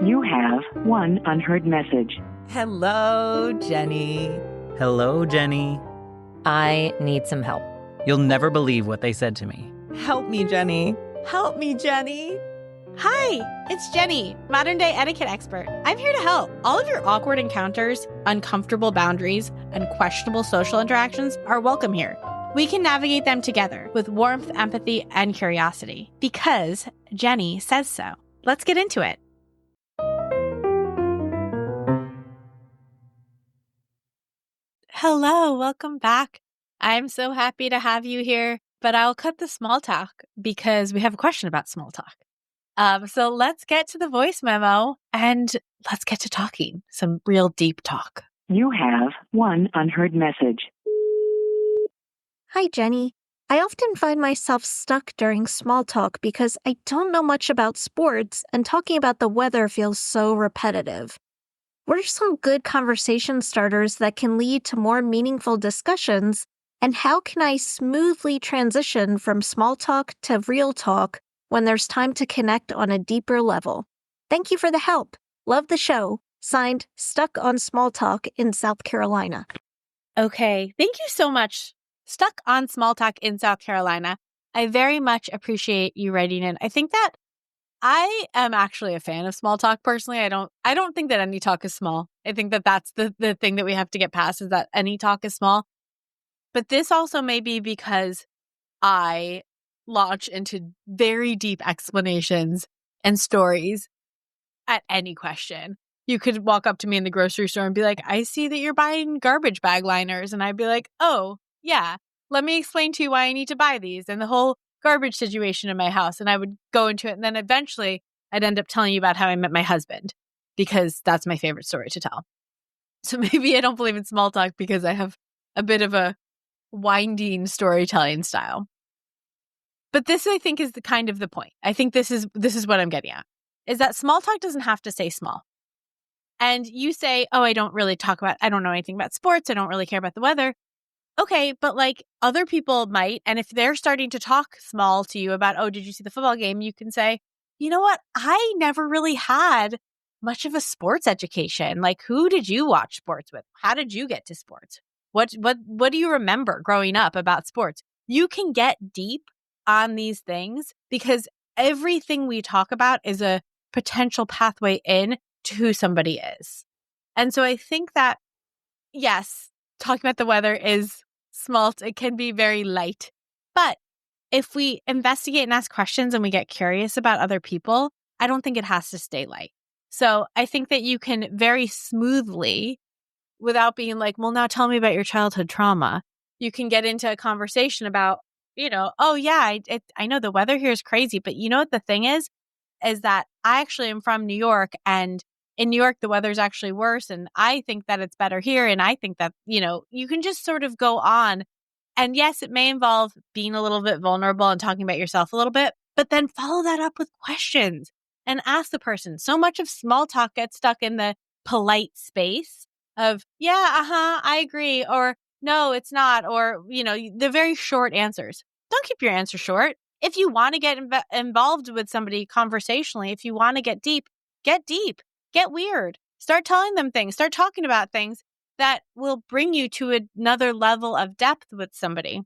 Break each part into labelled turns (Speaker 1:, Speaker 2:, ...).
Speaker 1: You have one unheard message.
Speaker 2: Hello, Jenny.
Speaker 3: Hello, Jenny.
Speaker 4: I need some help.
Speaker 3: You'll never believe what they said to me.
Speaker 2: Help me, Jenny. Help me, Jenny.
Speaker 5: Hi, it's Jenny, modern day etiquette expert. I'm here to help. All of your awkward encounters, uncomfortable boundaries, and questionable social interactions are welcome here. We can navigate them together with warmth, empathy, and curiosity because Jenny says so. Let's get into it. Hello, welcome back. I'm so happy to have you here, but I'll cut the small talk because we have a question about small talk. So let's get to the voice memo and let's get to talking. Some real deep talk.
Speaker 1: You have one unheard message.
Speaker 6: Hi, Jenny. I often find myself stuck during small talk because I don't know much about sports and talking about the weather feels so repetitive. What are some good conversation starters that can lead to more meaningful discussions, and how can I smoothly transition from small talk to real talk when there's time to connect on a deeper level? Thank you for the help. Love the show. Signed, Stuck on Small Talk in South Carolina.
Speaker 5: Okay, thank you so much. Stuck on small talk in South Carolina. I very much appreciate you writing in. I think that I am actually a fan of small talk personally. I don't think that any talk is small. I think that that's the thing that we have to get past is that any talk is small. But this also may be because I launch into very deep explanations and stories at any question. You could walk up to me in the grocery store and be like, I see that you're buying garbage bag liners. And I'd be like, oh, yeah, let me explain to you why I need to buy these and the whole garbage situation in my house. And I would go into it. And then eventually I'd end up telling you about how I met my husband because that's my favorite story to tell. So maybe I don't believe in small talk because I have a bit of a winding storytelling style. But this, I think, is the kind of the point. I think this is what I'm getting at, is that small talk doesn't have to stay small. And you say, oh, I don't know anything about sports. I don't really care about the weather. Okay, but like other people might. And if they're starting to talk small to you about, oh, did you see the football game? You can say, you know what? I never really had much of a sports education. Like, who did you watch sports with? How did you get to sports? What do you remember growing up about sports? You can get deep on these things because everything we talk about is a potential pathway in to who somebody is. And so I think that, yes, talking about the weather is small. It can be very light. But if we investigate and ask questions and we get curious about other people, I don't think it has to stay light. So I think that you can very smoothly, without being like, well, now tell me about your childhood trauma, you can get into a conversation about, oh, yeah, I know the weather here is crazy. But you know what the thing is that I actually am from New York, and in New York, the weather's actually worse. And I think that it's better here. And I think that, you can just sort of go on. And yes, it may involve being a little bit vulnerable and talking about yourself a little bit, but then follow that up with questions and ask the person. So much of small talk gets stuck in the polite space of, yeah, I agree. Or no, it's not. Or, the very short answers. Don't keep your answer short. If you want to get involved with somebody conversationally, if you want to get deep, get weird, start telling them things, start talking about things that will bring you to another level of depth with somebody.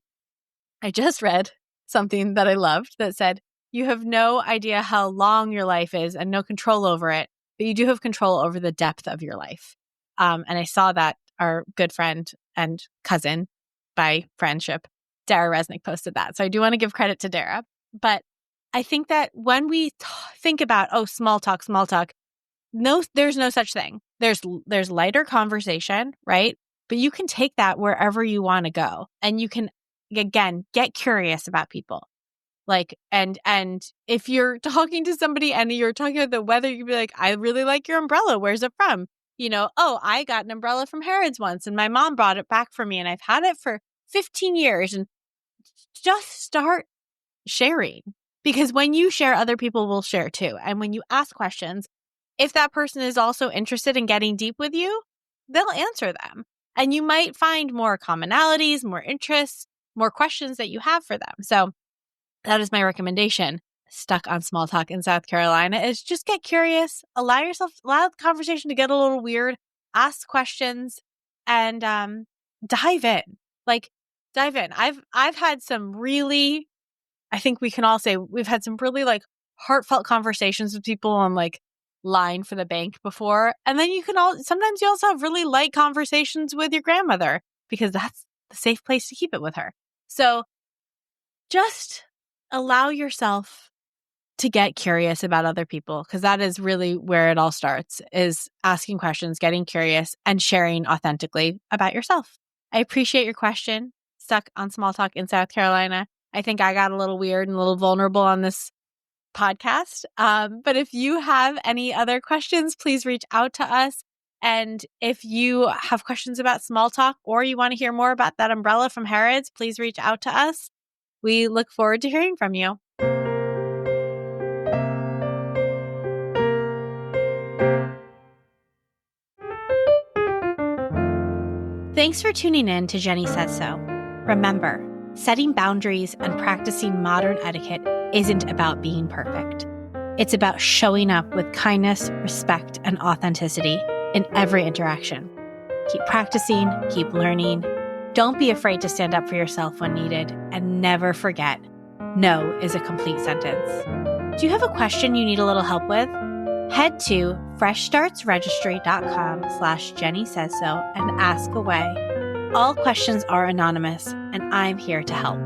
Speaker 5: I just read something that I loved that said, you have no idea how long your life is and no control over it, but you do have control over the depth of your life. And I saw that our good friend and cousin by friendship, Dara Resnick, posted that. So I do want to give credit to Dara. But I think that when we think about, small talk, no, there's no such thing. There's lighter conversation, right? But you can take that wherever you want to go. And you can, again, get curious about people. Like, and if you're talking to somebody and you're talking about the weather, you'd be like, I really like your umbrella. Where's it from? I got an umbrella from Harrods once and my mom brought it back for me and I've had it for 15 years. And just start sharing, because when you share, other people will share too. And when you ask questions, if that person is also interested in getting deep with you, they'll answer them. And you might find more commonalities, more interests, more questions that you have for them. So that is my recommendation. stuck on small talk in South Carolina is just get curious, allow the conversation to get a little weird, ask questions, and dive in. Like, dive in. I've had some really, I think we can all say we've had some really like heartfelt conversations with people on like line for the bank before. And then sometimes you also have really light conversations with your grandmother because that's the safe place to keep it with her. So just allow yourself to get curious about other people, because that is really where it all starts, is asking questions, getting curious, and sharing authentically about yourself. I appreciate your question, stuck on small talk in South Carolina. I think I got a little weird and a little vulnerable on this podcast. But if you have any other questions, please reach out to us. And if you have questions about small talk or you want to hear more about that umbrella from Harrods, please reach out to us. We look forward to hearing from you. Thanks for tuning in to Jenny Says So. Remember, setting boundaries and practicing modern etiquette isn't about being perfect. It's about showing up with kindness, respect, and authenticity in every interaction. Keep practicing, keep learning. Don't be afraid to stand up for yourself when needed, and never forget, no is a complete sentence. Do you have a question you need a little help with? Head to freshstartsregistry.com/JennySaysSo and ask away. All questions are anonymous, and I'm here to help.